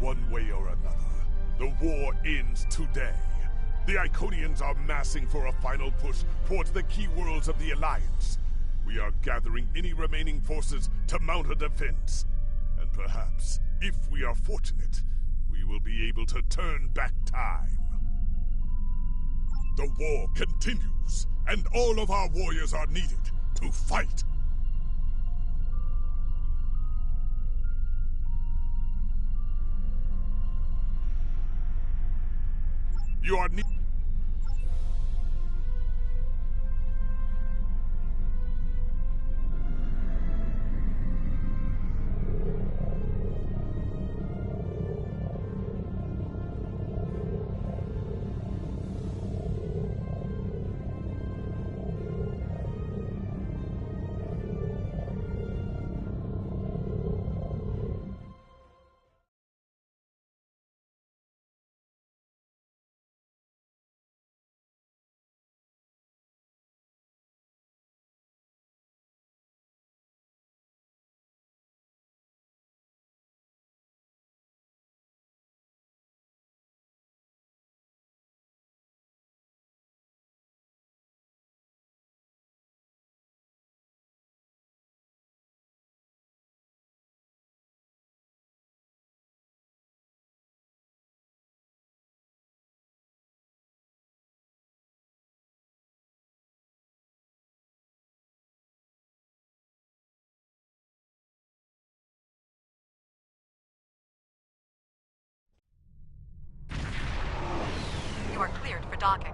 one way or another, the war ends today. The Iconians are massing for a final push towards the key worlds of the Alliance. We are gathering any remaining forces to mount a defense. And perhaps, if we are fortunate, we will be able to turn back time. The war continues, and all of our warriors are needed to fight. You are needed. You are cleared for docking.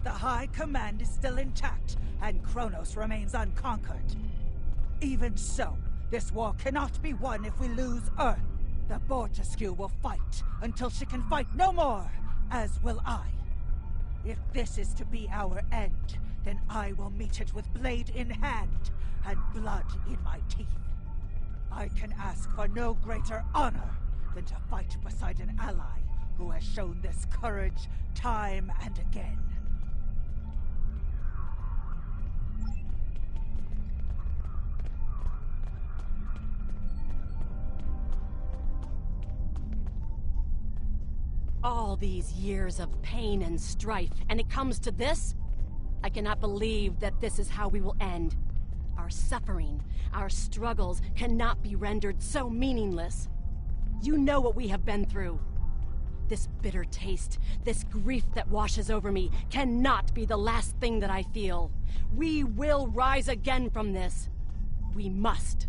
The High Command is still intact, and Kronos remains unconquered. Even so, this war cannot be won if we lose Earth. The Bortesque will fight until she can fight no more, as will I. If this is to be our end, then I will meet it with blade in hand and blood in my teeth. I can ask for no greater honor than to fight beside an ally who has shown this courage time and again. All these years of pain and strife, and it comes to this? I cannot believe that this is how we will end. Our suffering, our struggles cannot be rendered so meaningless. You know what we have been through. This bitter taste, this grief that washes over me, cannot be the last thing that I feel. We will rise again from this. We must.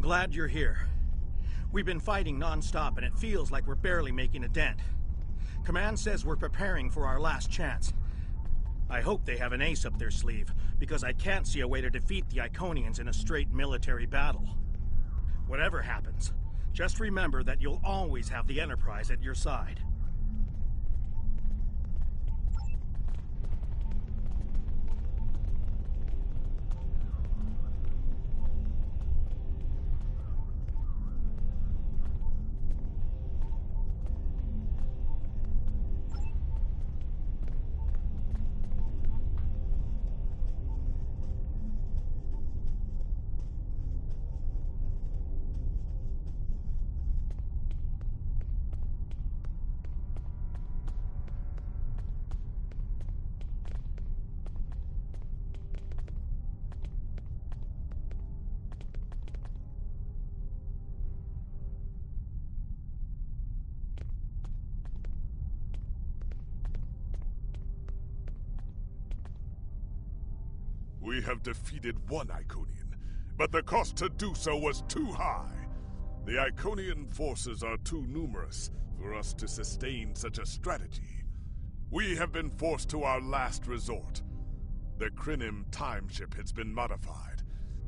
Glad you're here. We've been fighting non-stop and it feels like we're barely making a dent. Command says we're preparing for our last chance. I hope they have an ace up their sleeve, because I can't see a way to defeat the Iconians in a straight military battle. Whatever happens, just remember that you'll always have the Enterprise at your side. We have defeated one Iconian, but the cost to do so was too high. The Iconian forces are too numerous for us to sustain such a strategy. We have been forced to our last resort. The Crinim timeship has been modified,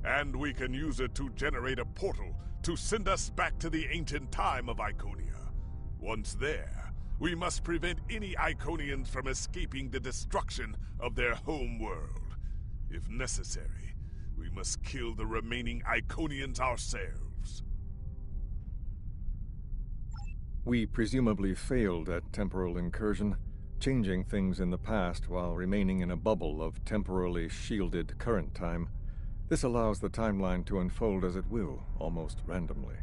and we can use it to generate a portal to send us back to the ancient time of Iconia. Once there, we must prevent any Iconians from escaping the destruction of their home world. If necessary, we must kill the remaining Iconians ourselves. We presumably failed at temporal incursion, changing things in the past while remaining in a bubble of temporally shielded current time. This allows the timeline to unfold as it will, almost randomly.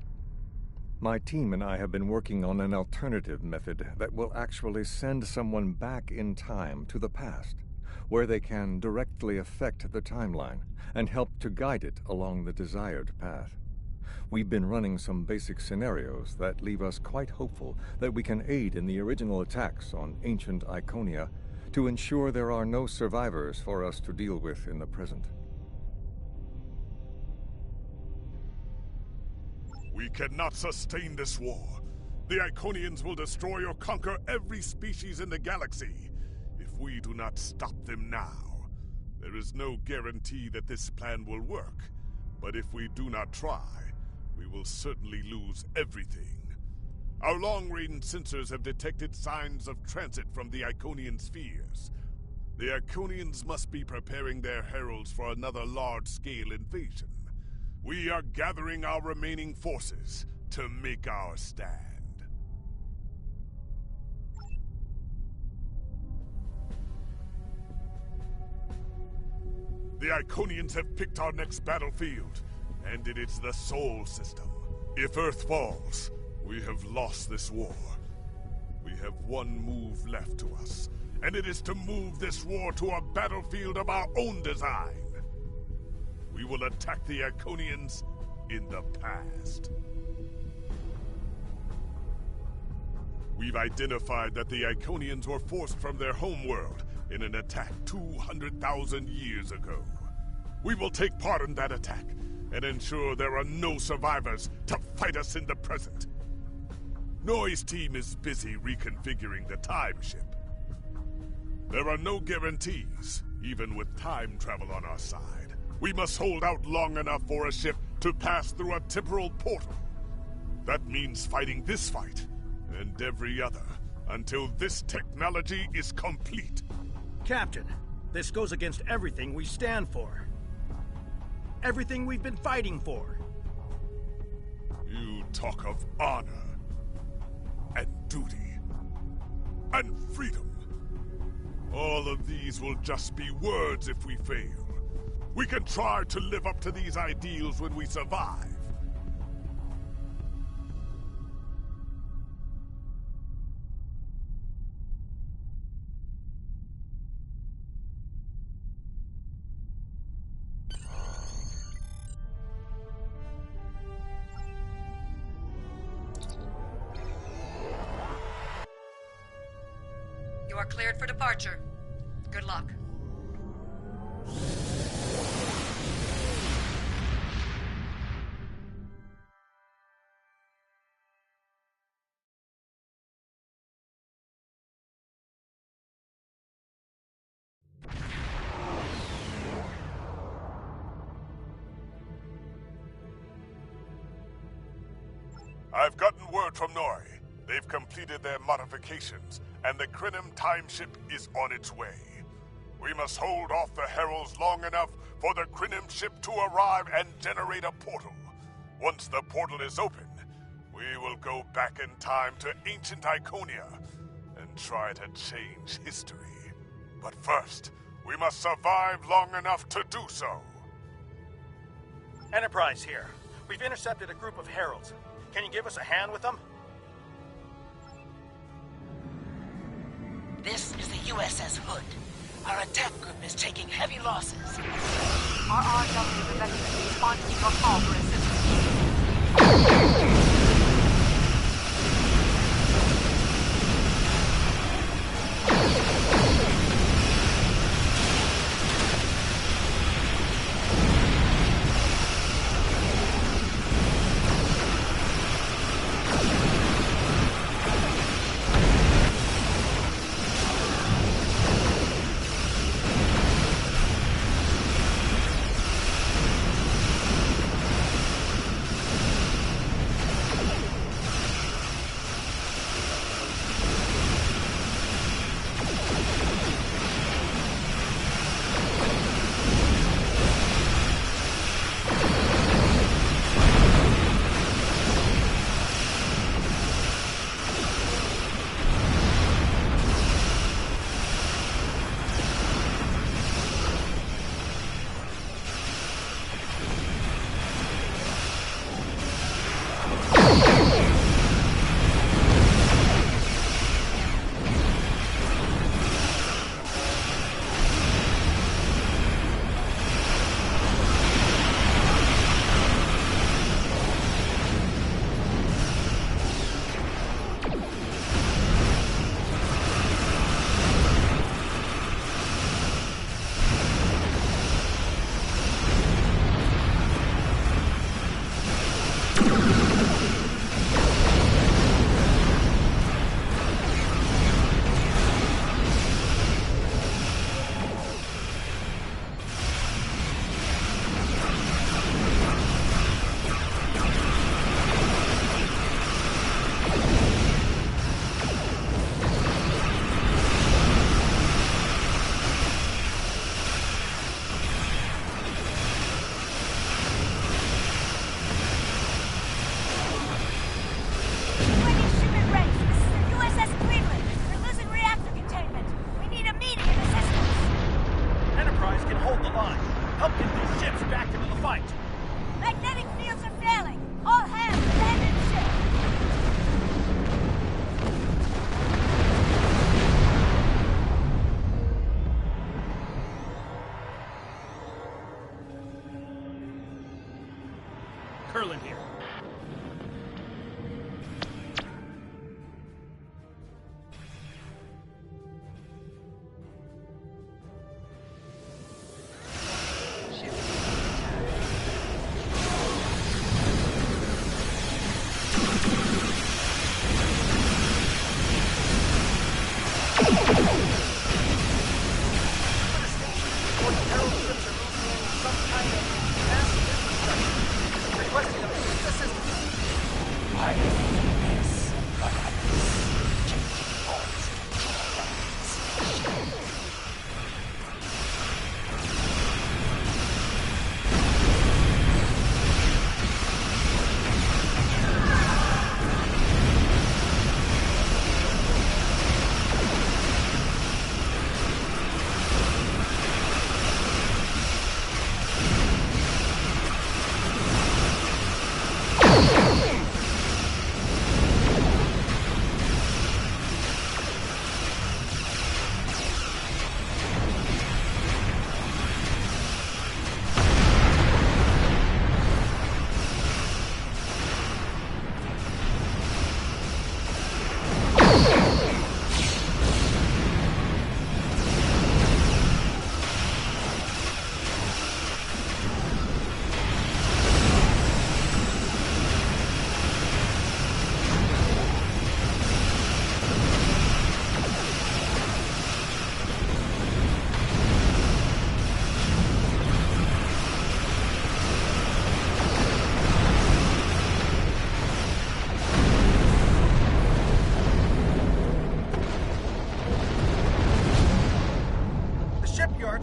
My team and I have been working on an alternative method that will actually send someone back in time to the past, where they can directly affect the timeline and help to guide it along the desired path. We've been running some basic scenarios that leave us quite hopeful that we can aid in the original attacks on ancient Iconia to ensure there are no survivors for us to deal with in the present. We cannot sustain this war. The Iconians will destroy or conquer every species in the galaxy if we do not stop them now. There is no guarantee that this plan will work, but if we do not try, we will certainly lose everything. Our long-range sensors have detected signs of transit from the Iconian spheres. The Iconians must be preparing their heralds for another large-scale invasion. We are gathering our remaining forces to make our stand. The Iconians have picked our next battlefield, and it is the Sol system. If Earth falls, we have lost this war. We have one move left to us, and it is to move this war to a battlefield of our own design. We will attack the Iconians in the past. We've identified that the Iconians were forced from their homeworld in an attack 200,000 years ago. We will take part in that attack and ensure there are no survivors to fight us in the present. Noy's team is busy reconfiguring the time ship. There are no guarantees, even with time travel on our side. We must hold out long enough for a ship to pass through a temporal portal. That means fighting this fight, and every other, until this technology is complete. Captain, this goes against everything we stand for. Everything we've been fighting for. You talk of honor, and duty, and freedom. All of these will just be words if we fail. We can try to live up to these ideals when we survive. You are cleared for departure. Good luck. I've gotten word from Noy. They've completed their modifications, and the Crinim timeship is on its way. We must hold off the heralds long enough for the Crinim ship to arrive and generate a portal. Once the portal is open, we will go back in time to ancient Iconia and try to change history. But first, we must survive long enough to do so. Enterprise here. We've intercepted a group of heralds. Can you give us a hand with them? This is the USS Hood. Our attack group is taking heavy losses. RRW is evacuating. Respond to your call for assistance. still in here.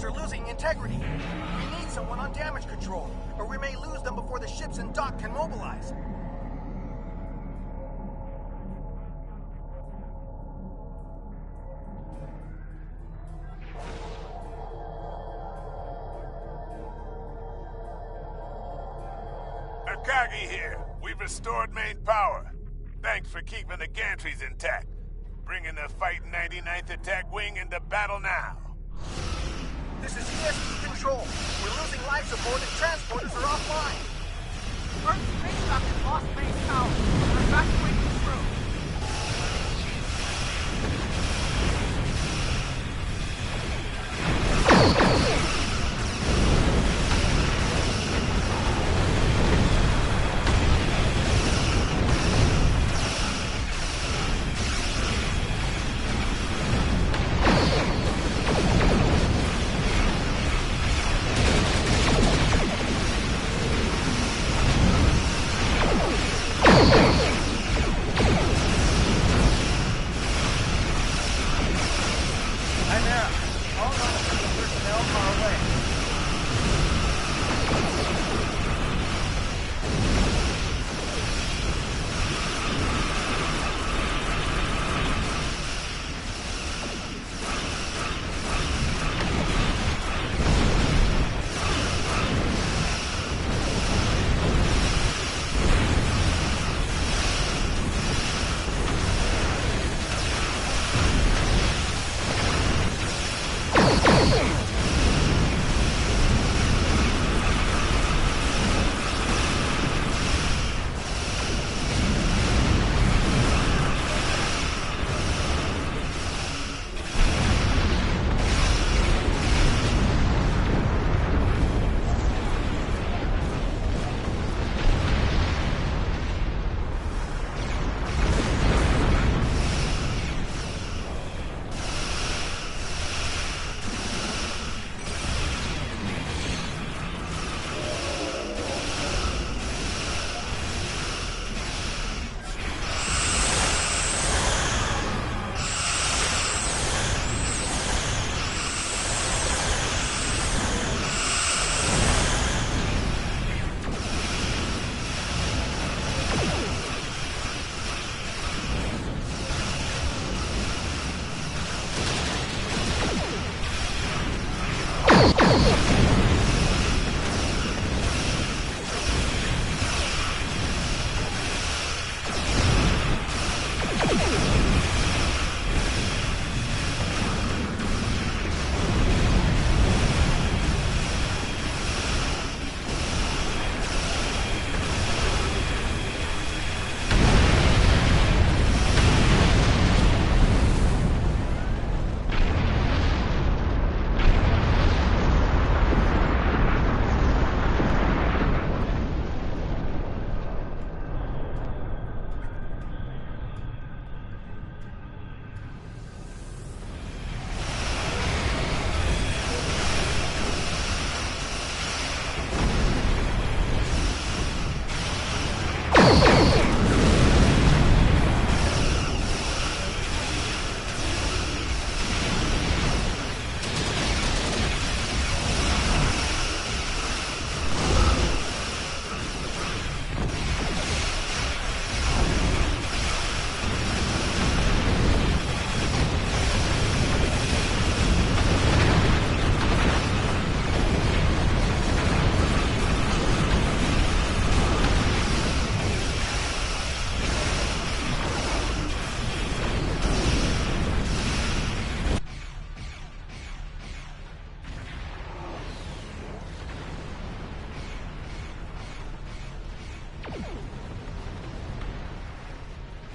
Are losing integrity. We need someone on damage control, or we may lose them before the ships in dock can mobilize. Akagi here. We've restored main power. Thanks for keeping the gantries intact. Bringing the Fighting 99th Attack Wing into battle now. This is ESP Control. We're losing life support and transporters are offline. Earth's space dock has lost base power. We're evacuating the crew.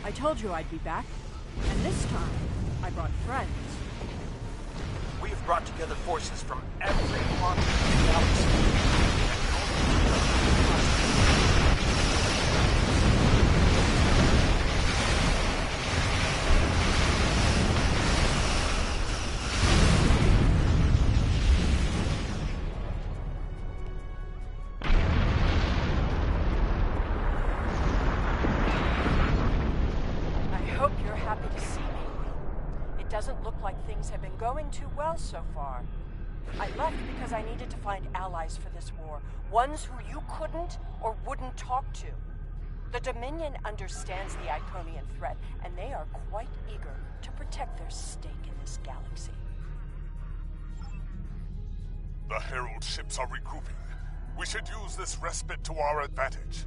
I told you I'd be back. And this time, I brought friends. We have brought together forces from every part of the galaxy. Doesn't look like things have been going too well so far. I left because I needed to find allies for this war, ones who you couldn't or wouldn't talk to. The Dominion understands the Iconian threat, and they are quite eager to protect their stake in this galaxy. The Herald ships are regrouping. We should use this respite to our advantage.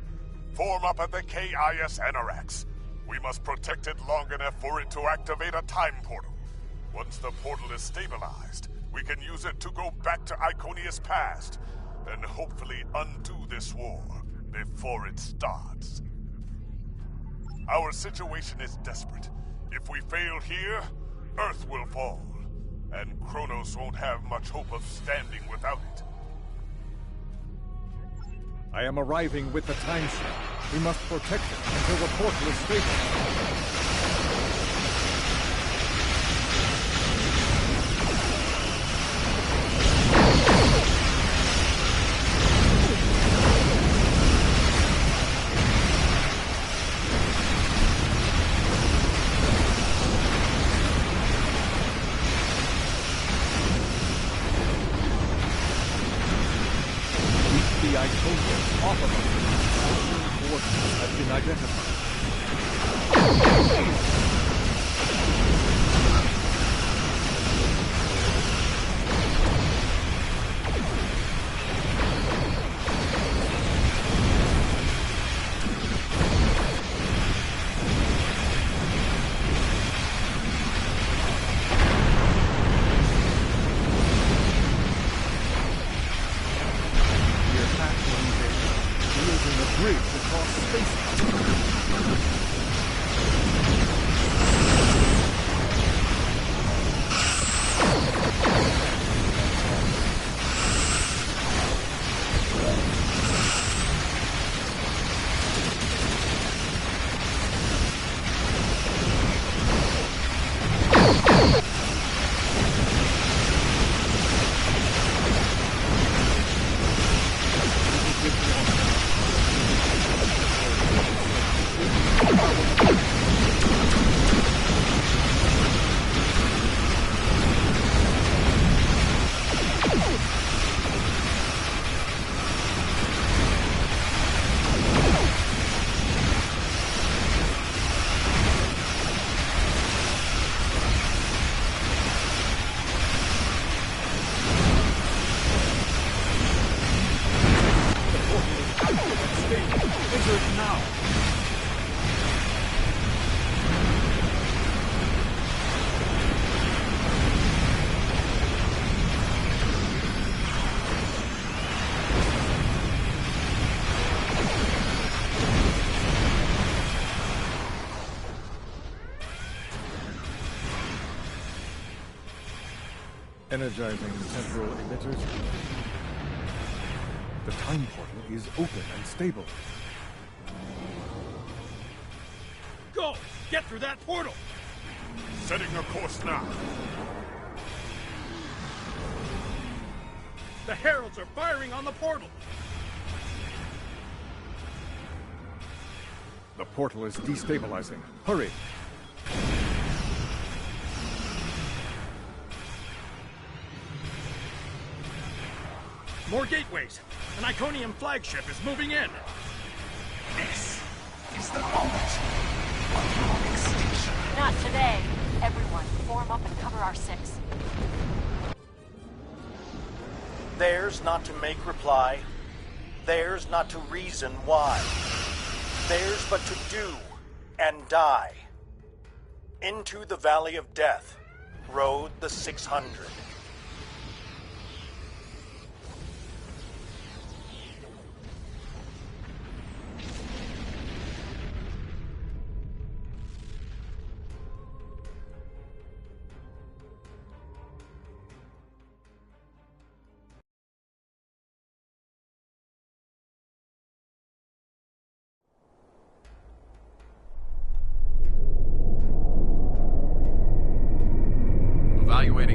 Form up at the KIS Anorax. We must protect it long enough for it to activate a time portal. Once the portal is stabilized, we can use it to go back to Iconia's past, and hopefully undo this war before it starts. Our situation is desperate. If we fail here, Earth will fall, and Kronos won't have much hope of standing without it. I am arriving with the time ship. We must protect it until the portal is stable. The Iconians off of us. Coordinates have been identified. Bridge across space. Energizing temporal emitters. The time portal is open and stable. Go! Get through that portal! Setting a course now. The Heralds are firing on the portal! The portal is destabilizing. Hurry! More gateways! An Iconian flagship is moving in! This is the moment of your extinction. Not today. Everyone, form up and cover our six. Theirs not to make reply. Theirs not to reason why. Theirs but to do and die. Into the Valley of Death rode the 600.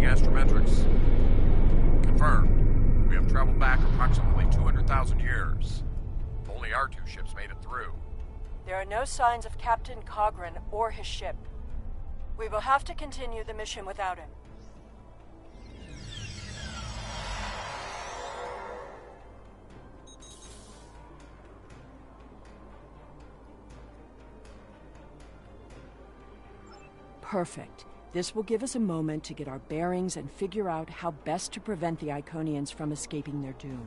astrometrics. Confirmed. We have traveled back approximately 200,000 years. Only our two ships made it through. There are no signs of Captain Cogran or his ship. We will have to continue the mission without him. Perfect. This will give us a moment to get our bearings and figure out how best to prevent the Iconians from escaping their doom.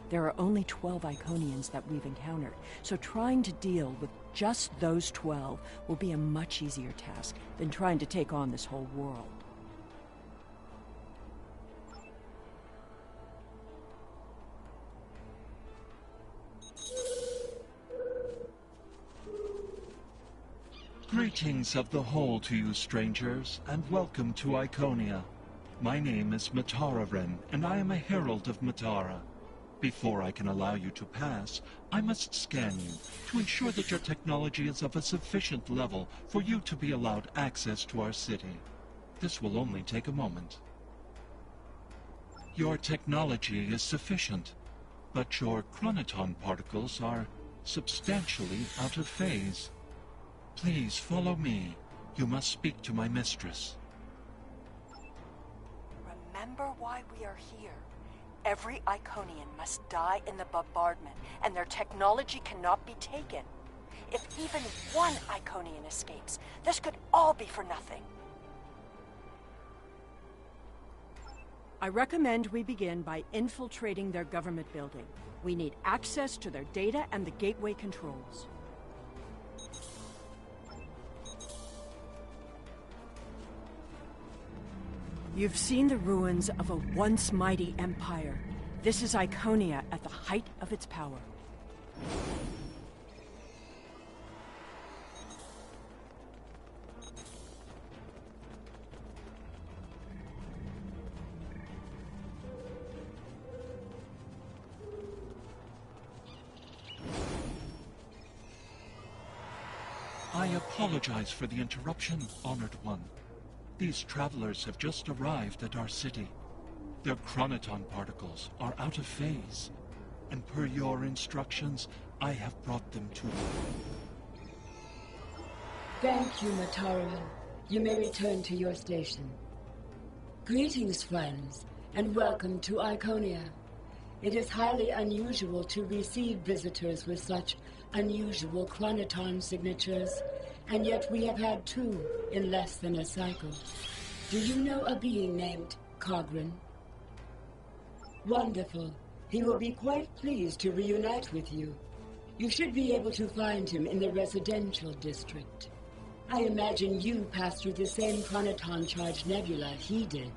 There are only 12 Iconians that we've encountered, so trying to deal with just those 12 will be a much easier task than trying to take on this whole world. Greetings of the whole to you, strangers, and welcome to Iconia. My name is Matara-Ren, and I am a herald of Matara. Before I can allow you to pass, I must scan you to ensure that your technology is of a sufficient level for you to be allowed access to our city. This will only take a moment. Your technology is sufficient, but your chronoton particles are substantially out of phase. Please follow me. You must speak to my mistress. Remember why we are here. Every Iconian must die in the bombardment, and their technology cannot be taken. If even one Iconian escapes, this could all be for nothing. I recommend we begin by infiltrating their government building. We need access to their data and the gateway controls. You've seen the ruins of a once mighty empire. This is Iconia at the height of its power. I apologize for the interruption, Honored One. These travelers have just arrived at our city. Their chronoton particles are out of phase, and per your instructions, I have brought them to you. Thank you, Matara. You may return to your station. Greetings, friends, and welcome to Iconia. It is highly unusual to receive visitors with such unusual chronoton signatures, and yet we have had 2 in less than a cycle. Do you know a being named Cogran? Wonderful. He will be quite pleased to reunite with you. You should be able to find him in the residential district. I imagine you passed through the same chronoton charged nebula he did.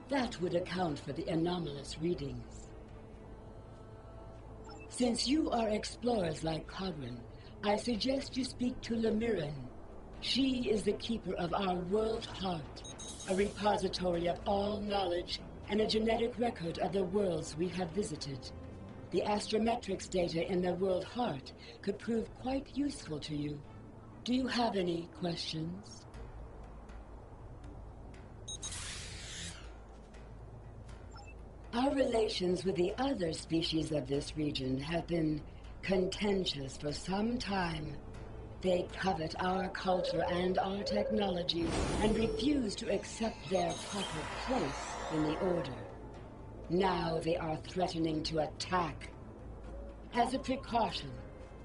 That would account for the anomalous readings. Since you are explorers like Cogran, I suggest you speak to Lemiran. She is the keeper of our world heart, a repository of all knowledge and a genetic record of the worlds we have visited. The astrometrics data in the world heart could prove quite useful to you. Do you have any questions? Our relations with the other species of this region have been contentious for some time. They covet our culture and our technology and refuse to accept their proper place in the Order. Now they are threatening to attack. As a precaution,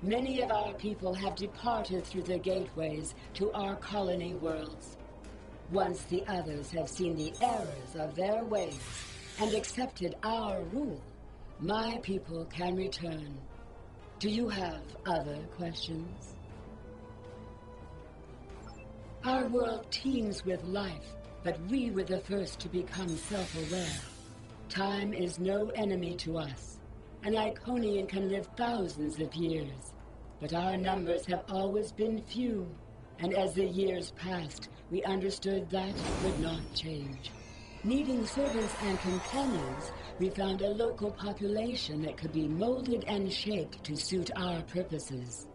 many of our people have departed through the gateways to our colony worlds. Once the others have seen the errors of their ways and accepted our rule, my people can return. Do you have other questions? Our world teems with life, but we were the first to become self-aware. Time is no enemy to us. An Iconian can live thousands of years, but our numbers have always been few, and as the years passed, we understood that could not change. Needing servants and companions, we found a local population that could be molded and shaped to suit our purposes.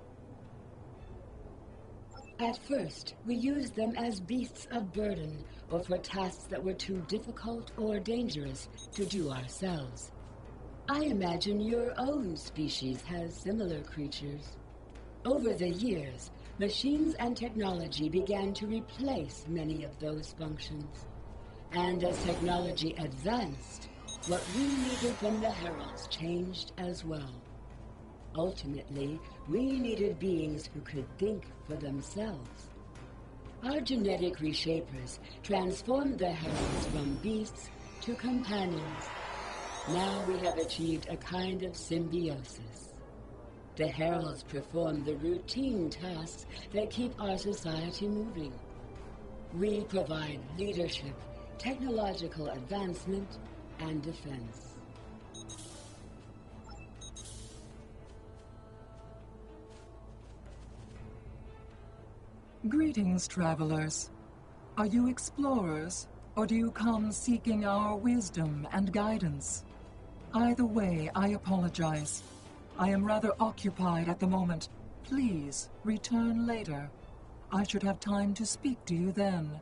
At first, we used them as beasts of burden, or for tasks that were too difficult or dangerous to do ourselves. I imagine your own species has similar creatures. Over the years, machines and technology began to replace many of those functions. And as technology advanced, what we needed from the Heralds changed as well. Ultimately, we needed beings who could think for themselves. Our genetic reshapers transformed the Heralds from beasts to companions. Now we have achieved a kind of symbiosis. The Heralds perform the routine tasks that keep our society moving. We provide leadership, technological advancement, and defense. Greetings, travelers. Are you explorers, or do you come seeking our wisdom and guidance? Either way, I apologize. I am rather occupied at the moment. Please, return later. I should have time to speak to you then.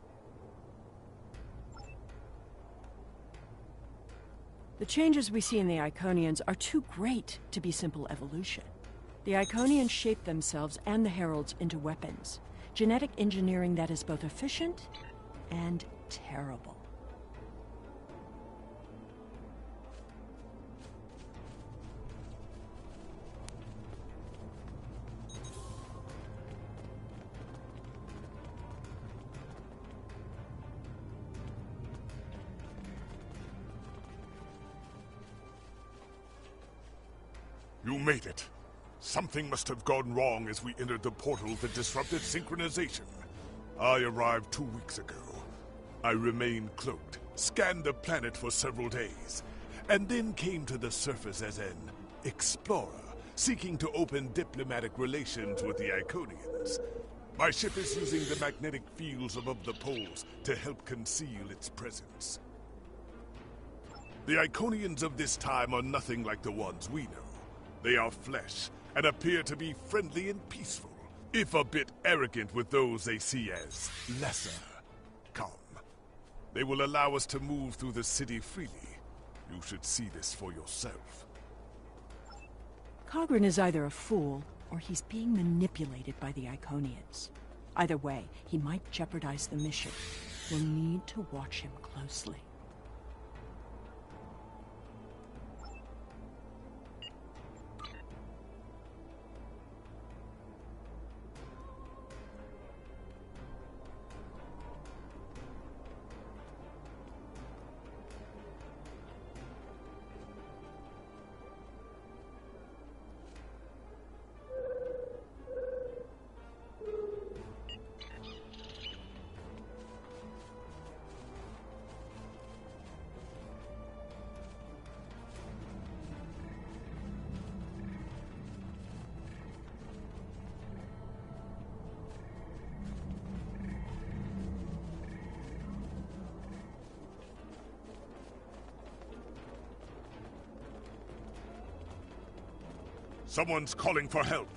The changes we see in the Iconians are too great to be simple evolution. The Iconians shape themselves and the Heralds into weapons. Genetic engineering that is both efficient and terrible. You made it. Something must have gone wrong as we entered the portal that disrupted synchronization. I arrived 2 weeks ago. I remained cloaked, scanned the planet for several days, and then came to the surface as an explorer, seeking to open diplomatic relations with the Iconians. My ship is using the magnetic fields above the poles to help conceal its presence. The Iconians of this time are nothing like the ones we know. They are flesh, and appear to be friendly and peaceful, if a bit arrogant with those they see as lesser. Come. They will allow us to move through the city freely. You should see this for yourself. Cogran is either a fool, or he's being manipulated by the Iconians. Either way, he might jeopardize the mission. We'll need to watch him closely. Someone's calling for help.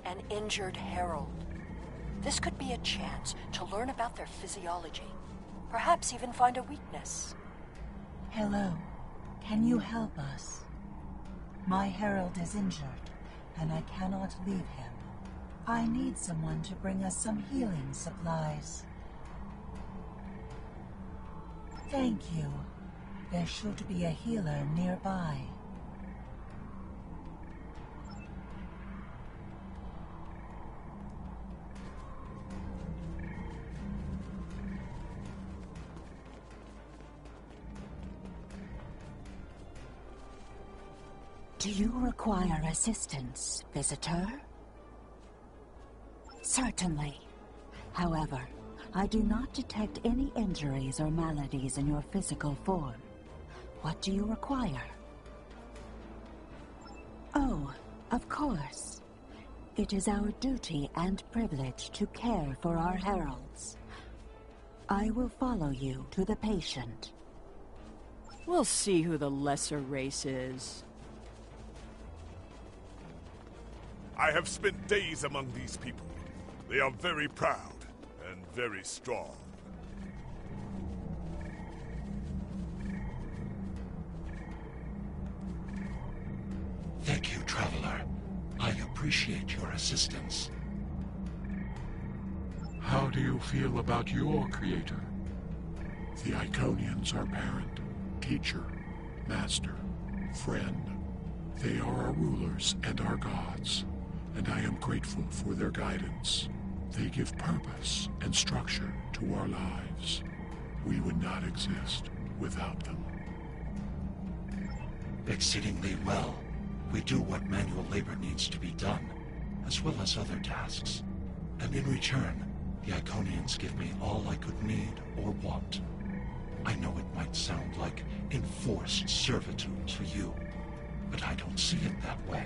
An injured herald. This could be a chance to learn about their physiology. Perhaps even find a weakness. Hello. Can you help us? My herald is injured, and I cannot leave him. I need someone to bring us some healing supplies. Thank you. There should be a healer nearby. Do you require assistance, visitor? Certainly. However, I do not detect any injuries or maladies in your physical form. What do you require? Oh, of course. It is our duty and privilege to care for our heralds. I will follow you to the patient. We'll see who the lesser race is. I have spent days among these people. They are very proud and very strong. appreciate your assistance. How do you feel about your creator? The Iconians are parent, teacher, master, friend. They are our rulers and our gods, and I am grateful for their guidance. They give purpose and structure to our lives. We would not exist without them. Exceedingly well. We do what manual labor needs to be done, as well as other tasks. And in return, the Iconians give me all I could need or want. I know it might sound like enforced servitude to you, but I don't see it that way.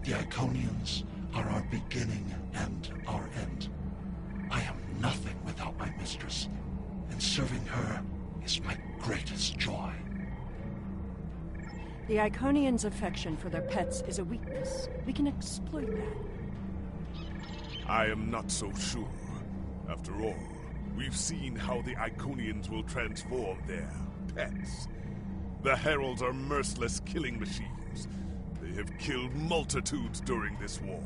The Iconians are our beginning and our end. I am nothing without my mistress, and serving her is my greatest joy. The Iconians' affection for their pets is a weakness. We can exploit that. I am not so sure. After all, we've seen how the Iconians will transform their pets. The Heralds are merciless killing machines. They have killed multitudes during this war.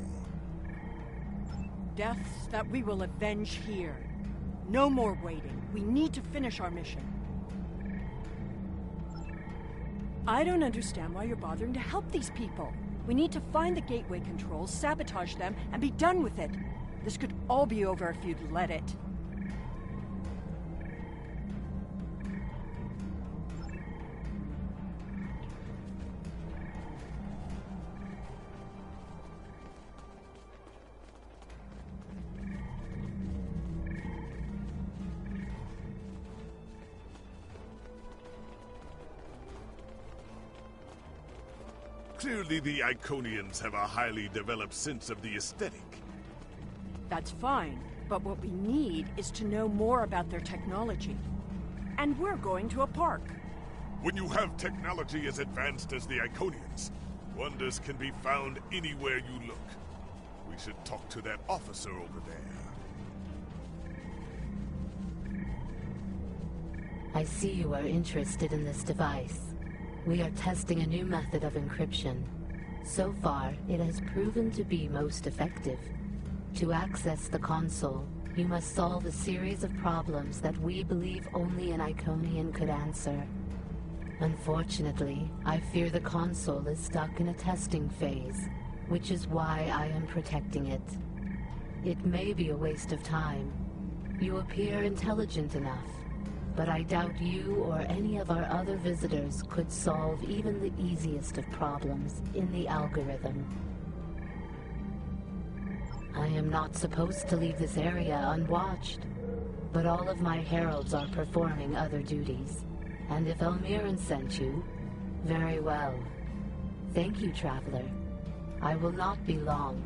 Deaths that we will avenge here. No more waiting. We need to finish our mission. I don't understand why you're bothering to help these people. We need to find the gateway controls, sabotage them, and be done with it. This could all be over if you'd let it. Clearly the Iconians have a highly developed sense of the aesthetic. That's fine, but what we need is to know more about their technology. And we're going to a park. When you have technology as advanced as the Iconians, wonders can be found anywhere you look. We should talk to that officer over there. I see you are interested in this device. We are testing a new method of encryption. So far, it has proven to be most effective. To access the console, you must solve a series of problems that we believe only an Iconian could answer. Unfortunately, I fear the console is stuck in a testing phase, which is why I am protecting it. It may be a waste of time. You appear intelligent enough, but I doubt you or any of our other visitors could solve even the easiest of problems in the algorithm. I am not supposed to leave this area unwatched, but all of my heralds are performing other duties. And if Elmiran sent you, very well. Thank you, Traveler. I will not be long.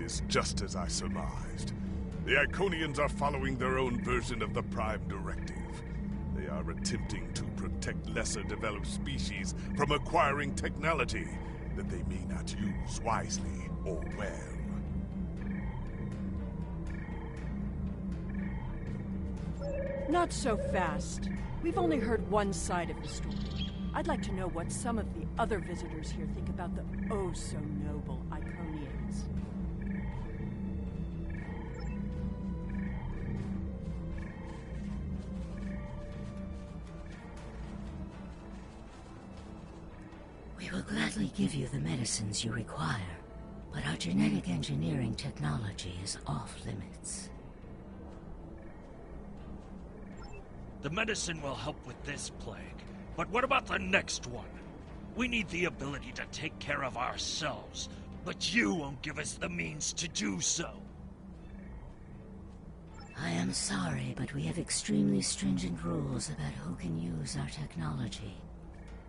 is just as I surmised. The Iconians are following their own version of the Prime Directive. They are attempting to protect lesser-developed species from acquiring technology that they may not use wisely or well. Not so fast. We've only heard one side of the story. I'd like to know what some of the other visitors here think about the oh-so-noble Iconians. We will gladly give you the medicines you require, but our genetic engineering technology is off limits. The medicine will help with this plague, but what about the next one? We need the ability to take care of ourselves, but you won't give us the means to do so. I am sorry, but we have extremely stringent rules about who can use our technology.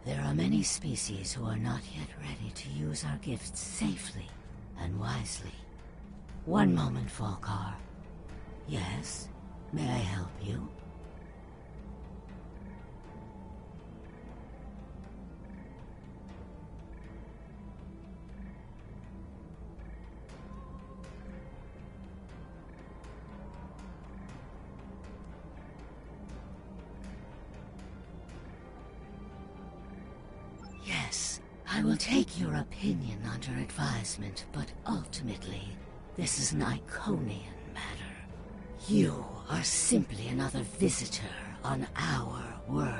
There are many species who are not yet ready to use our gifts safely and wisely. One moment, Falkar. Yes? May I help you? Yes, I will take your opinion under advisement, but ultimately, this is an Iconian matter. You are simply another visitor on our world.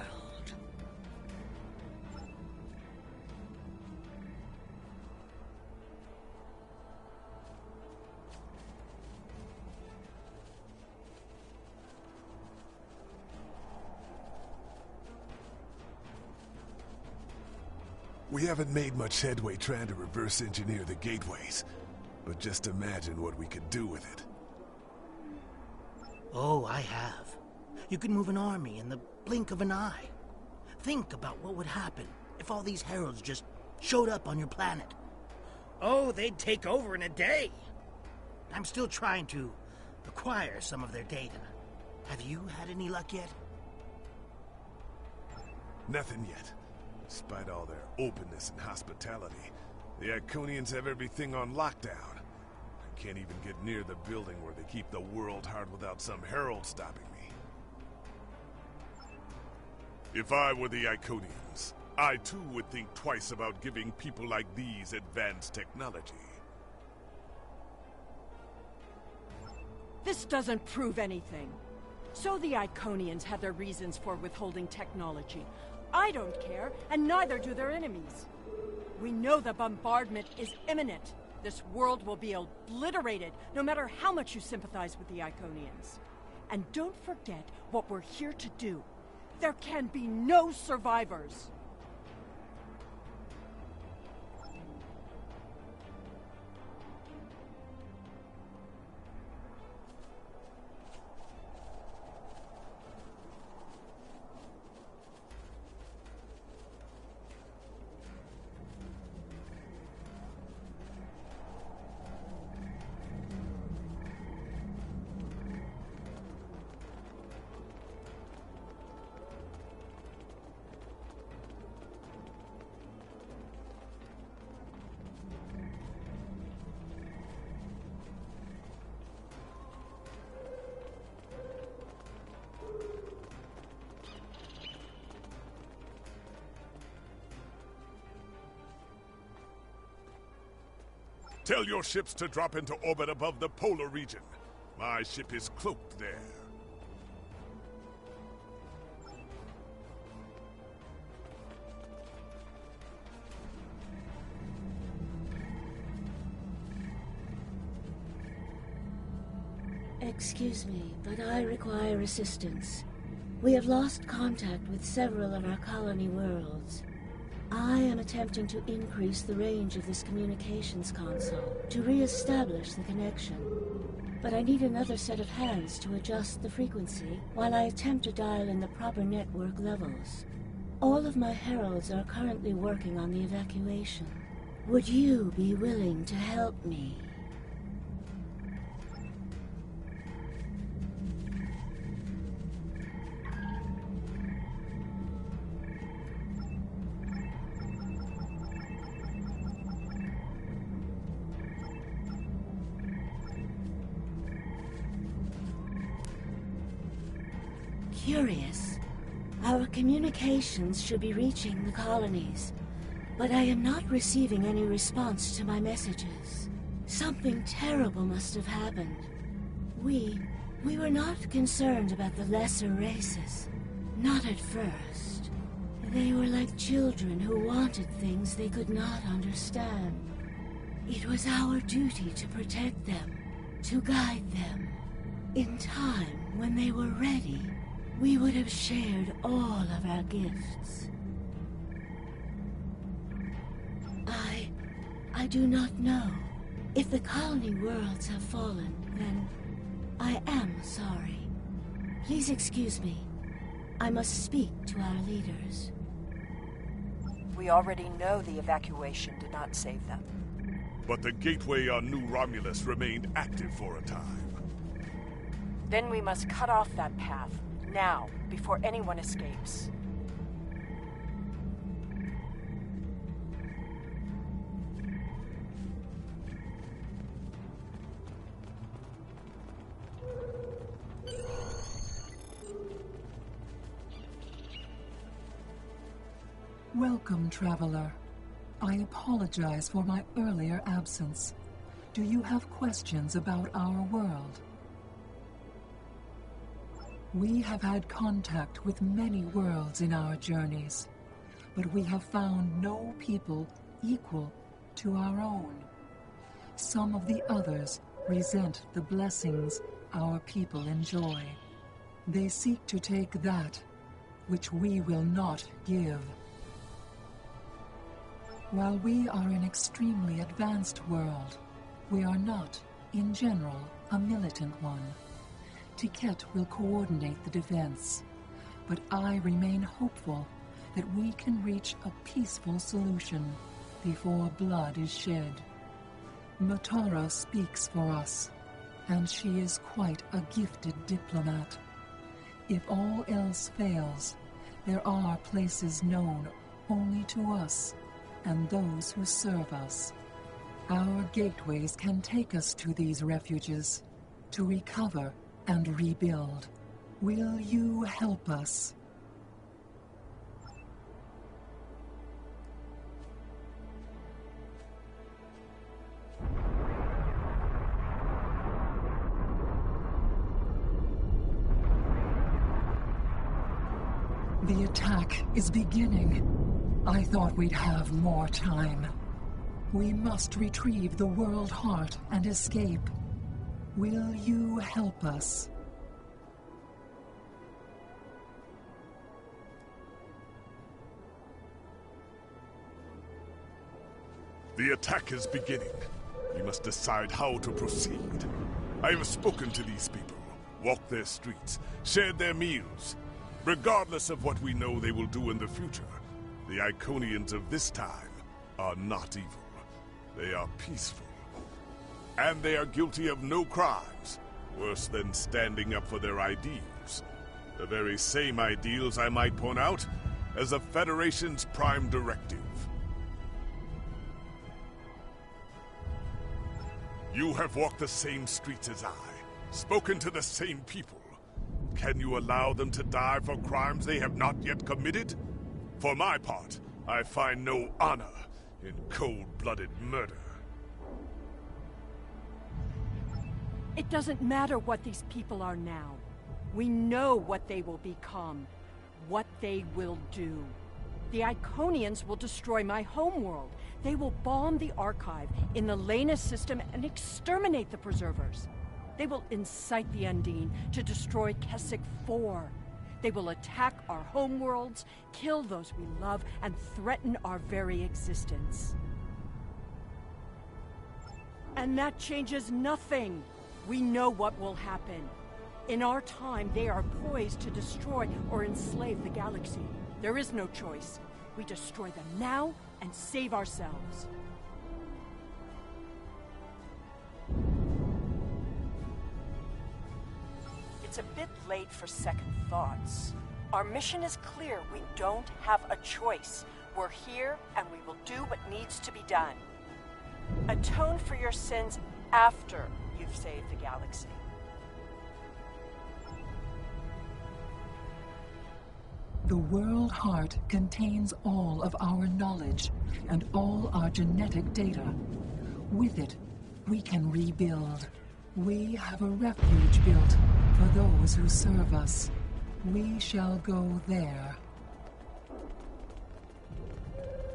We haven't made much headway trying to reverse engineer the gateways, but just imagine what we could do with it. Oh, I have. You can move an army in the blink of an eye. Think about what would happen if all these heralds just showed up on your planet. Oh, they'd take over in a day. I'm still trying to acquire some of their data. Have you had any luck yet? Nothing yet. Despite all their openness and hospitality, the Iconians have everything on lockdown. I can't even get near the building where they keep the world hard without some herald stopping me. If I were the Iconians, I too would think twice about giving people like these advanced technology. This doesn't prove anything. So the Iconians had their reasons for withholding technology. I don't care, and neither do their enemies. We know the bombardment is imminent. This world will be obliterated, no matter how much you sympathize with the Iconians. And don't forget what we're here to do. There can be no survivors. Tell your ships to drop into orbit above the polar region. My ship is cloaked there. Excuse me, but I require assistance. We have lost contact with several of our colony worlds. I am attempting to increase the range of this communications console to re-establish the connection. But I need another set of hands to adjust the frequency while I attempt to dial in the proper network levels. All of my heralds are currently working on the evacuation. Would you be willing to help me? curious. Our communications should be reaching the colonies, but I am not receiving any response to my messages. Something terrible must have happened. We were not concerned about the lesser races. Not at first. They were like children who wanted things they could not understand. It was our duty to protect them, to guide them. In time, when they were ready, we would have shared all of our gifts. I do not know. If the colony worlds have fallen, then I am sorry. Please excuse me. I must speak to our leaders. We already know the evacuation did not save them. But the gateway on New Romulus remained active for a time. Then we must cut off that path, now, before anyone escapes. Welcome, traveler. I apologize for my earlier absence. Do you have questions about our world? We have had contact with many worlds in our journeys, but we have found no people equal to our own. Some of the others resent the blessings our people enjoy. They seek to take that which we will not give. While we are an extremely advanced world, we are not, in general, a militant one. Tiket will coordinate the defense, but I remain hopeful that we can reach a peaceful solution before blood is shed. Matara speaks for us, and she is quite a gifted diplomat. If all else fails, there are places known only to us and those who serve us. Our gateways can take us to these refuges, to recover and rebuild. Will you help us? The attack is beginning. I thought we'd have more time. We must retrieve the World Heart and escape. Will you help us? The attack is beginning. We must decide how to proceed. I have spoken to these people, walked their streets, shared their meals. Regardless of what we know they will do in the future, the Iconians of this time are not evil. They are peaceful. And they are guilty of no crimes, worse than standing up for their ideals. The very same ideals, I might point out, as the Federation's prime directive. You have walked the same streets as I, spoken to the same people. Can you allow them to die for crimes they have not yet committed? For my part, I find no honor in cold-blooded murder. It doesn't matter what these people are now. We know what they will become, what they will do. The Iconians will destroy my homeworld. They will bomb the Archive in the Lena system and exterminate the Preservers. They will incite the Undine to destroy Keswick 4. They will attack our homeworlds, kill those we love, and threaten our very existence. And that changes nothing. We know what will happen. In our time, they are poised to destroy or enslave the galaxy. There is no choice. We destroy them now and save ourselves. It's a bit late for second thoughts. Our mission is clear. We don't have a choice. We're here, and we will do what needs to be done. Atone for your sins after you've saved the galaxy. The World Heart contains all of our knowledge and all our genetic data. With it, we can rebuild. We have a refuge built for those who serve us. We shall go there.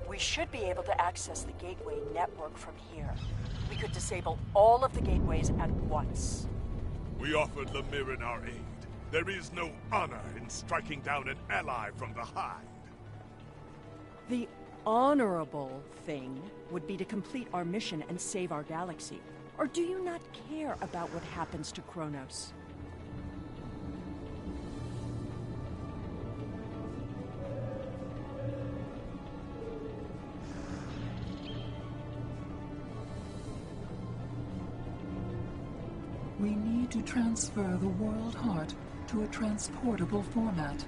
We should be able to access the gateway network from here. We could disable all of the gateways at once. We offered Lemirin our aid. There is no honor in striking down an ally from the Hive. The honorable thing would be to complete our mission and save our galaxy. Or do you not care about what happens to Kronos? We need to transfer the World Heart to a transportable format.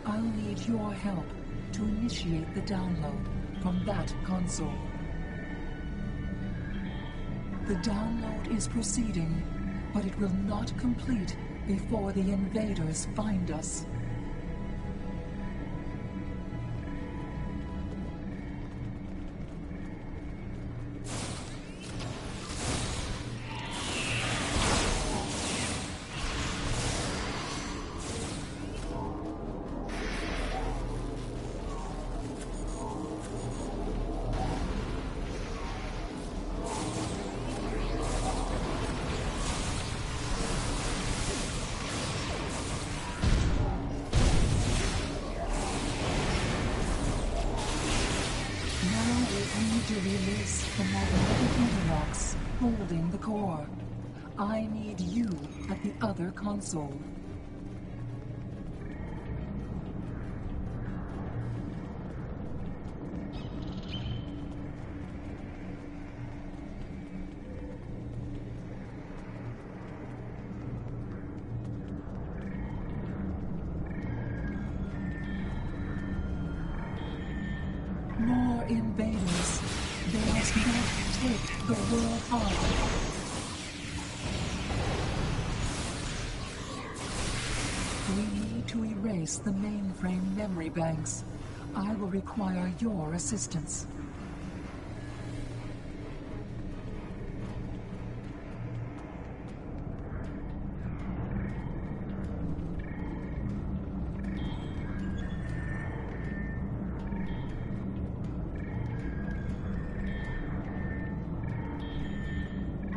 I'll need your help to initiate the download from that console. The download is proceeding, but it will not complete before the invaders find us. To release the magnetic interlocks holding the core. I need you at the other console. More invaders. They must not take the World Heart. We need to erase the mainframe memory banks. I will require your assistance.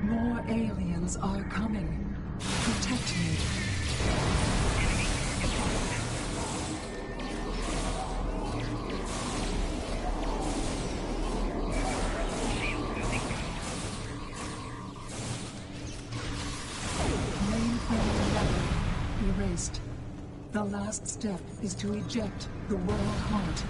More aliens are coming. Protect me. Mainframe record erased. The last step is to eject the World Heart.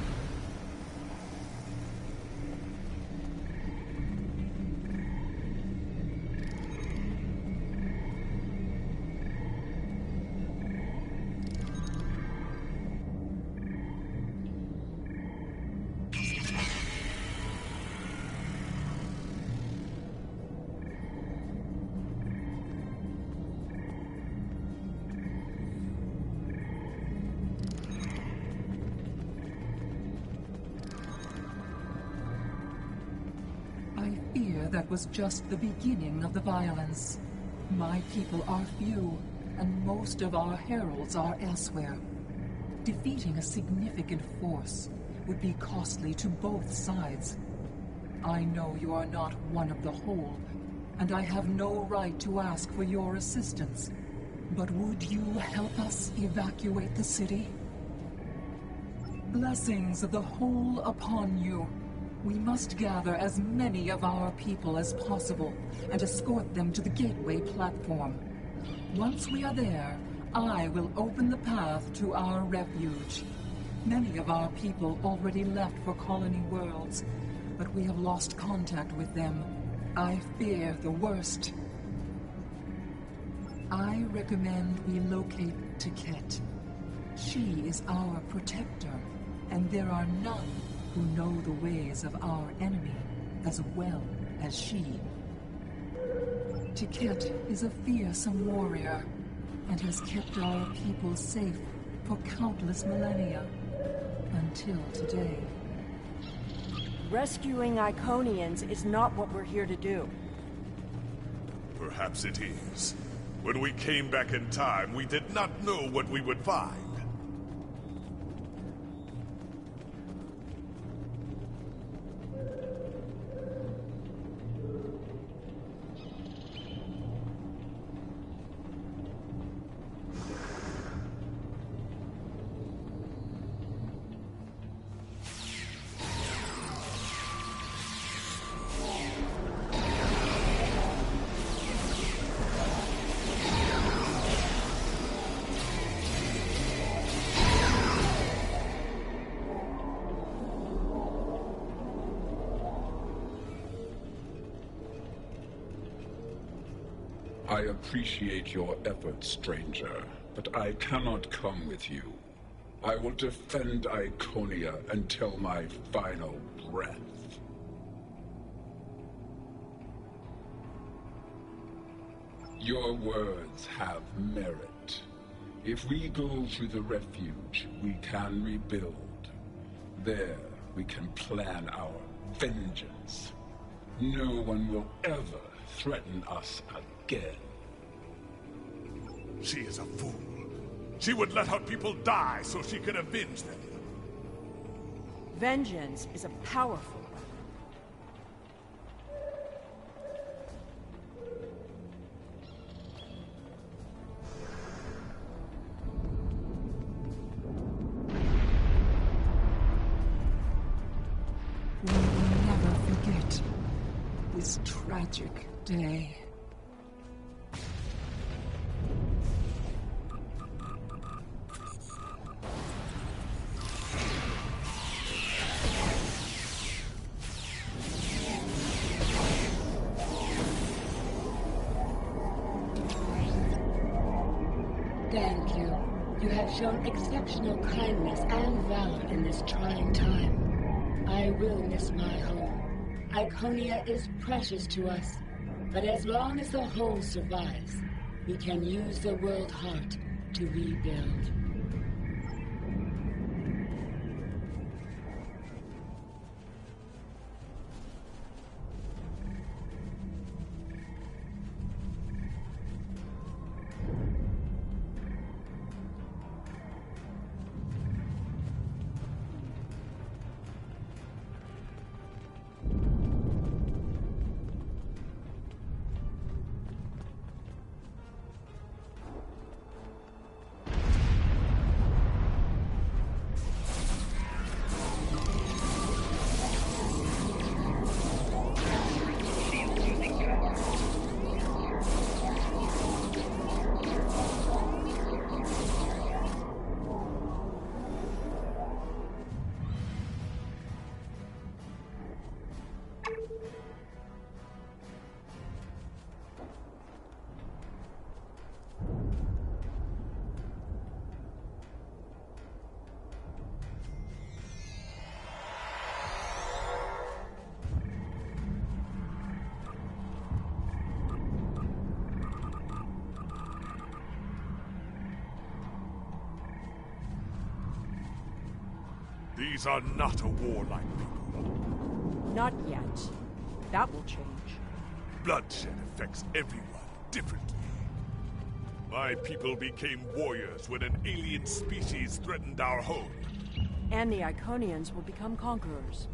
I fear that was just the beginning of the violence. My people are few, and most of our heralds are elsewhere. Defeating a significant force would be costly to both sides. I know you are not one of the whole, and I have no right to ask for your assistance. But would you help us evacuate the city? Blessings of the whole upon you. We must gather as many of our people as possible and escort them to the gateway platform. Once we are there, I will open the path to our refuge. Many of our people already left for Colony Worlds, but we have lost contact with them. I fear the worst. I recommend we locate Tiket. She is our protector, and there are none who know the ways of our enemy as well as she. Tiket is a fearsome warrior and has kept our people safe for countless millennia. until today. Rescuing Iconians is not what we're here to do. Perhaps it is. When we came back in time, we did not know what we would find. I appreciate your efforts, stranger, but I cannot come with you. I will defend Iconia until my final breath. Your words have merit. If we go to the refuge, we can rebuild. There, we can plan our vengeance. No one will ever threaten us again. She is a fool. She would let her people die so she could avenge them. Vengeance is a powerful We will never forget this tragic day. Thank you. You have shown exceptional kindness and valor in this trying time. I will miss my home. Iconia is precious to us, but as long as the whole survives, we can use the world heart to rebuild. These are not a warlike people. Not yet. That will change. Bloodshed affects everyone differently. My people became warriors when an alien species threatened our home. And the Iconians will become conquerors.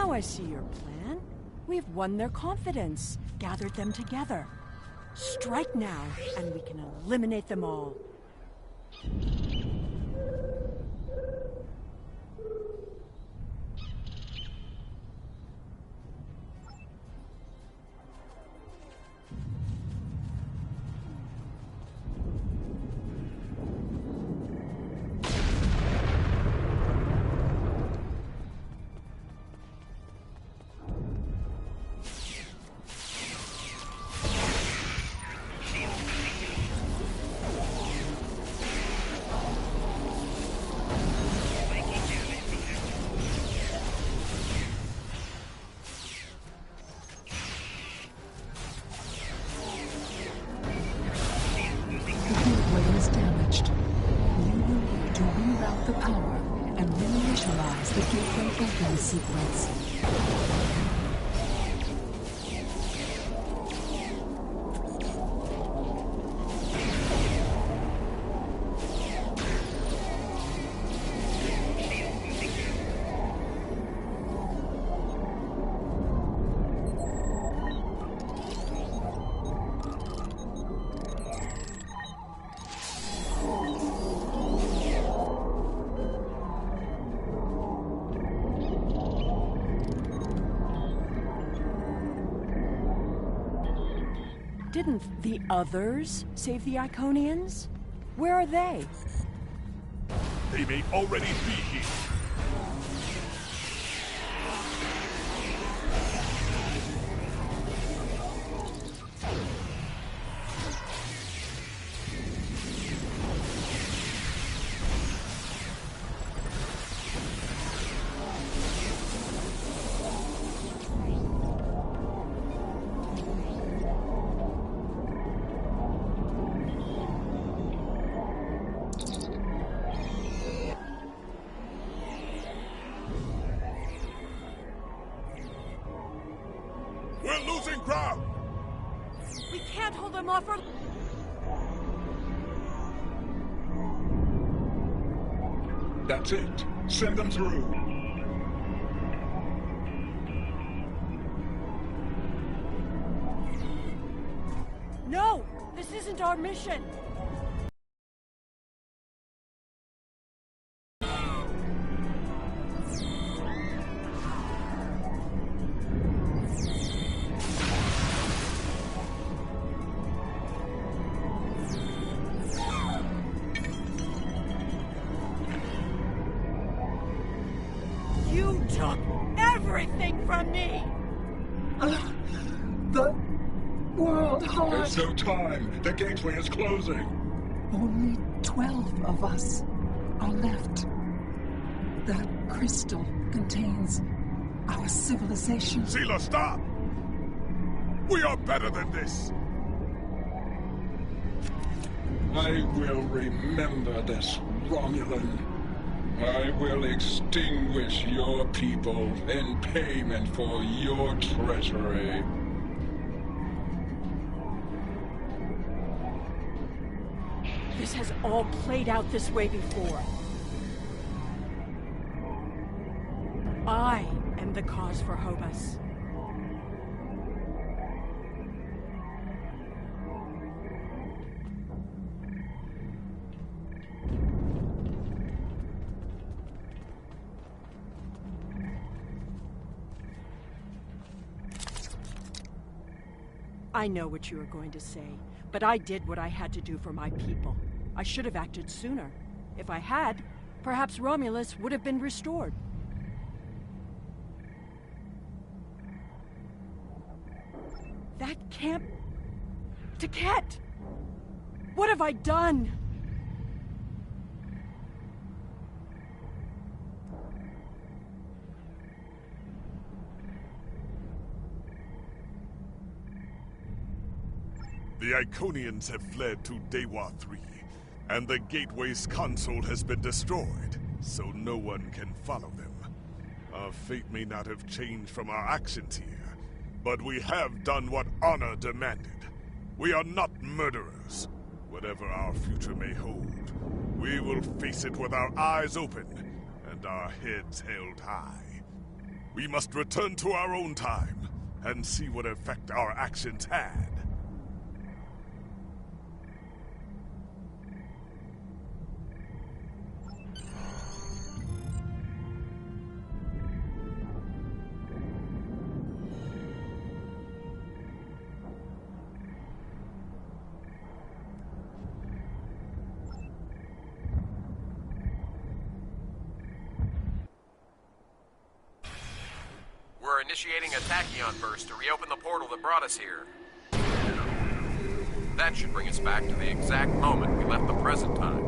Now I see your plan. We've won their confidence, gathered them together. Strike now, and we can eliminate them all. Sequence. Didn't the others save the Iconians? Where are they? They may already be here. We're losing ground! We can't hold them off for... That's it. Send them through. No! This isn't our mission! You took everything from me! The world heart. There's no time. The gateway is closing. Only 12 of us are left. That crystal contains our civilization. Seela, stop! We are better than this! I will remember this, Romulan. I will extinguish your people in payment for your treachery. This has all played out this way before. I am the cause for Hobus. I know what you are going to say, but I did what I had to do for my people. I should have acted sooner. If I had, perhaps Romulus would have been restored. That camp... Taket! What have I done? The Iconians have fled to Dewa 3, and the Gateway's console has been destroyed, so no one can follow them. Our fate may not have changed from our actions here, but we have done what honor demanded. We are not murderers. Whatever our future may hold, we will face it with our eyes open and our heads held high. We must return to our own time and see what effect our actions had. We're initiating a tachyon burst to reopen the portal that brought us here. That should bring us back to the exact moment we left the present time.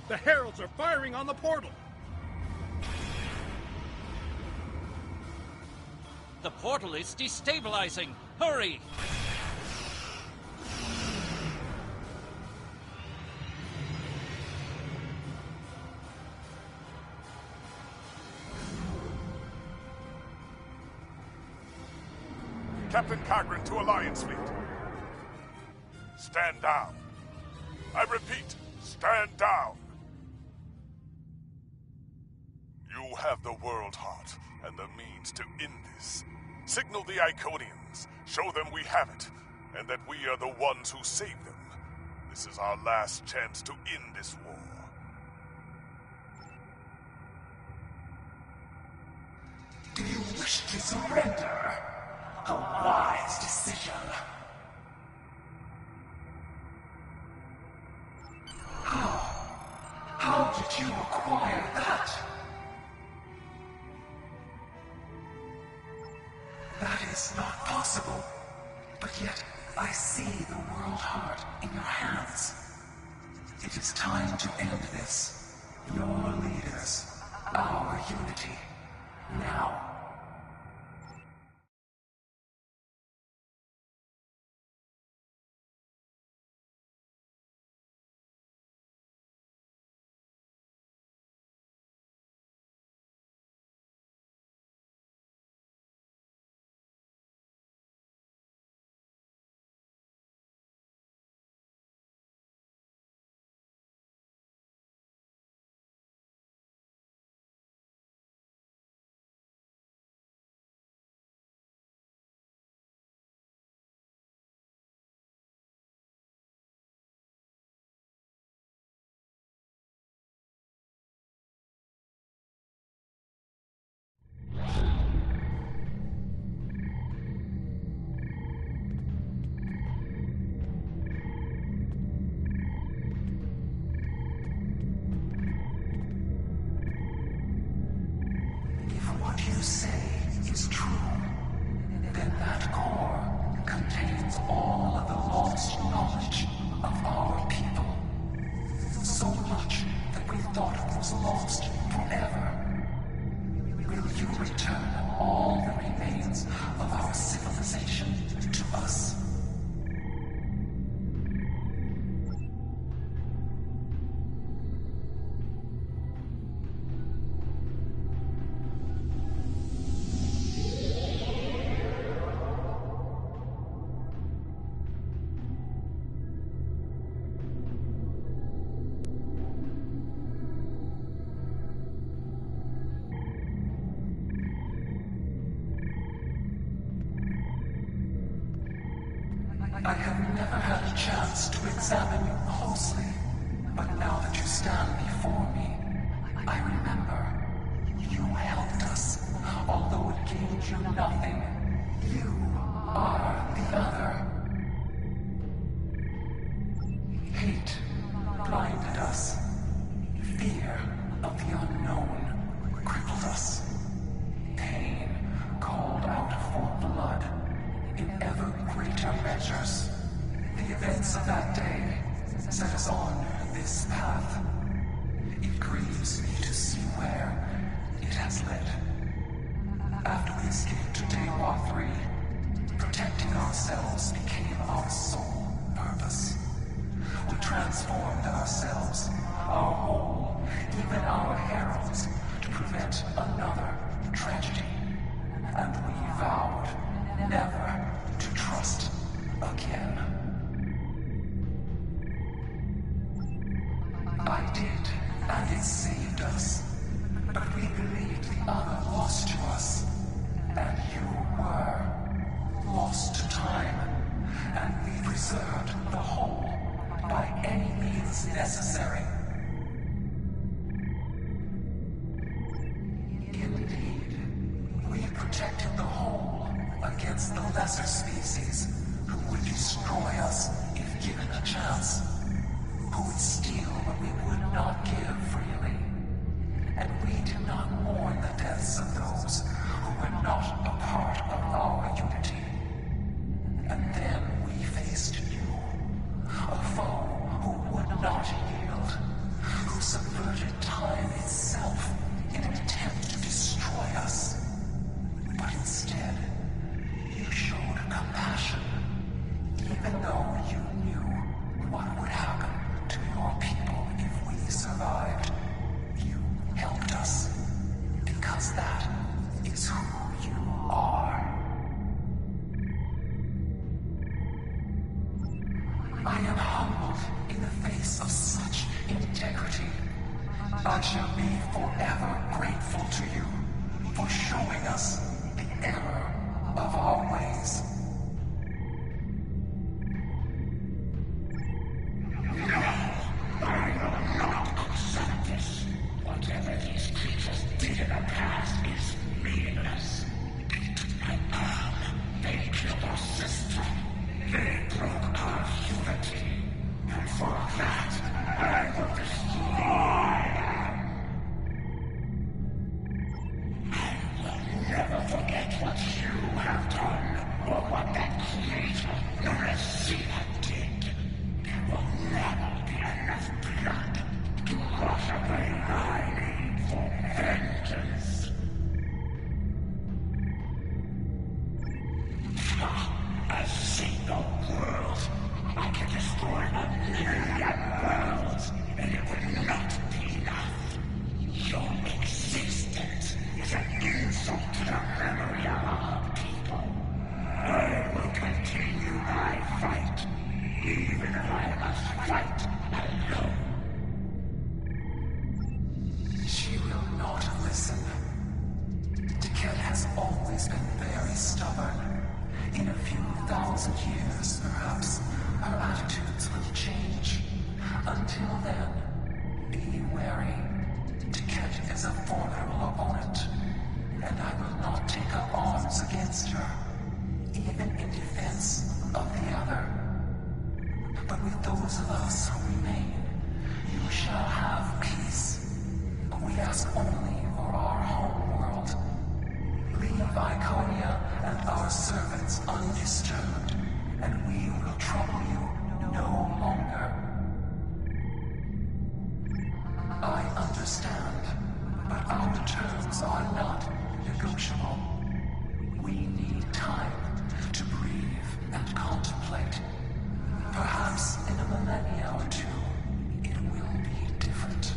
The heralds are firing on the portal! The portal is destabilizing! Hurry! Captain Cagran to Alliance Fleet. Stand down. I repeat, stand down. You have the World Heart and the means to end this. Signal the Iconians, show them we have it, and that we are the ones who save them. This is our last chance to end this war. Do you wish to surrender? A wise decision. How did you acquire that? That is not possible. But yet, I see the World Heart in your hands. It is time to end this. Your leaders, our unity. Now. You say is true, then that core contains all of the lost knowledge of our people. So much that we thought it was lost forever. Will you return all the remains of our civilization to us? I have never had a chance to examine you closely, but now that you stand before me, I remember. You helped us, although it gained you nothing. You are the other. Hate blinded us. Fear of the unknown crippled us. Pain called out for blood. In ever greater measures, the events of that day set us on this path. It grieves me to see where it has led. After we escaped to Daewar 3, protecting ourselves became our sole purpose. We transformed ourselves, our whole, even our heralds, to prevent another tragedy. And we vowed never to trust against the lesser species who would destroy us if given a chance, who would steal what we would not give freely. And we did not mourn the deaths of those who were not a part of our unity. And then we faced you, a foe who would not yield, who subverted time itself in an attempt to destroy us. But instead, you showed compassion, even though you knew what would happen to your people if we survived. You helped us, because that is who you are. I am humbled in the face of such integrity. I shall be forever grateful to you for showing us the error of our ways. No, I will not accept this. Whatever these creatures did in the past is meaningless. They killed our sister. They broke our unity. And for that, I will destroy them. I will never forget what you have done, or what that creator, known as Zeta, did. There will never be enough blood to wash away my need for vengeance. A single world. I can destroy 1,000,000 worlds, and it would not be enough. Your existence is an insult to the memory of our people. I will continue my fight, even if I must fight alone. She will not listen. Tiket has always been very stubborn. In a few thousand years, perhaps, her attitudes will change. Until then, be wary. Tiket is a formidable opponent, and I will not take up arms against her, even in defense of the other. But with those of us who remain, you shall have peace. We ask only for our home world. Leave Iconia and our servants undisturbed, and we will trouble you no longer. I understand, but our terms are not negotiable. We need time to breathe and contemplate. Perhaps in a millennia or two, it will be different.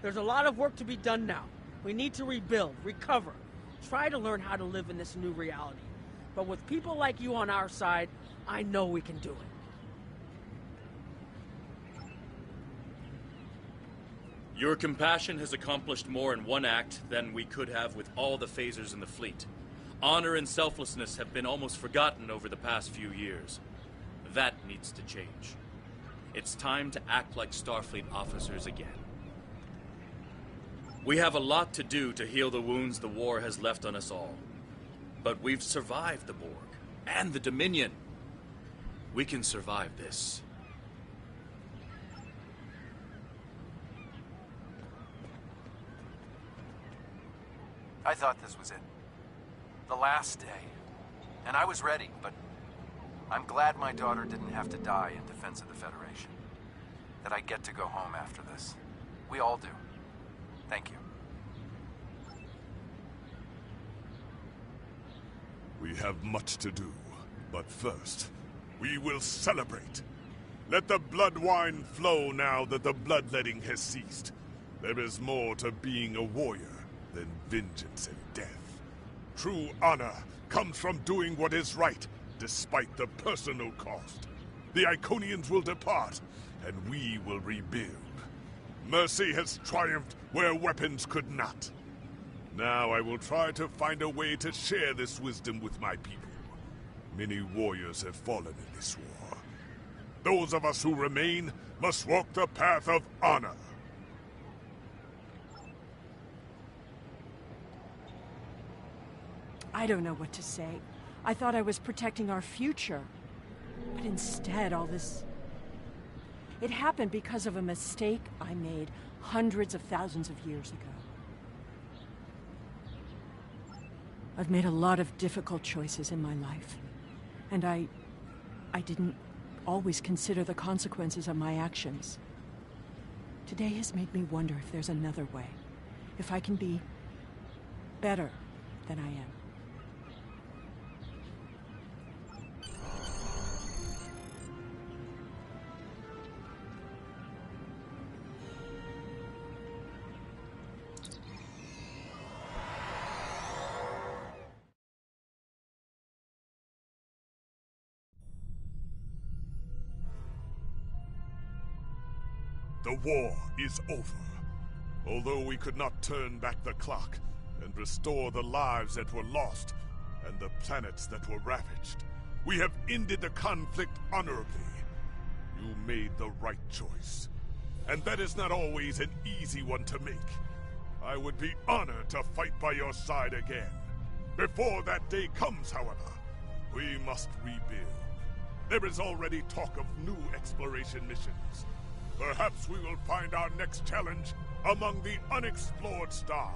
There's a lot of work to be done now. We need to rebuild, recover, try to learn how to live in this new reality. But with people like you on our side, I know we can do it. Your compassion has accomplished more in one act than we could have with all the phasers in the fleet. Honor and selflessness have been almost forgotten over the past few years. That needs to change. It's time to act like Starfleet officers again. We have a lot to do to heal the wounds the war has left on us all. But we've survived the Borg and the Dominion. We can survive this. I thought this was it. The last day. And I was ready, but I'm glad my daughter didn't have to die in defense of the Federation. That I get to go home after this. We all do. Thank you. We have much to do, but first, we will celebrate. Let the blood wine flow now that the bloodletting has ceased. There is more to being a warrior than vengeance and death. True honor comes from doing what is right, despite the personal cost. The Iconians will depart, and we will rebuild. Mercy has triumphed where weapons could not. Now I will try to find a way to share this wisdom with my people. Many warriors have fallen in this war. Those of us who remain must walk the path of honor. I don't know what to say. I thought I was protecting our future. But instead, all this... It happened because of a mistake I made hundreds of thousands of years ago. I've made a lot of difficult choices in my life. And I didn't always consider the consequences of my actions. Today has made me wonder if there's another way. If I can be better than I am. The war is over. Although we could not turn back the clock and restore the lives that were lost and the planets that were ravaged, we have ended the conflict honorably. You made the right choice. And that is not always an easy one to make. I would be honored to fight by your side again. Before that day comes, however, we must rebuild. There is already talk of new exploration missions. Perhaps we will find our next challenge among the unexplored stars.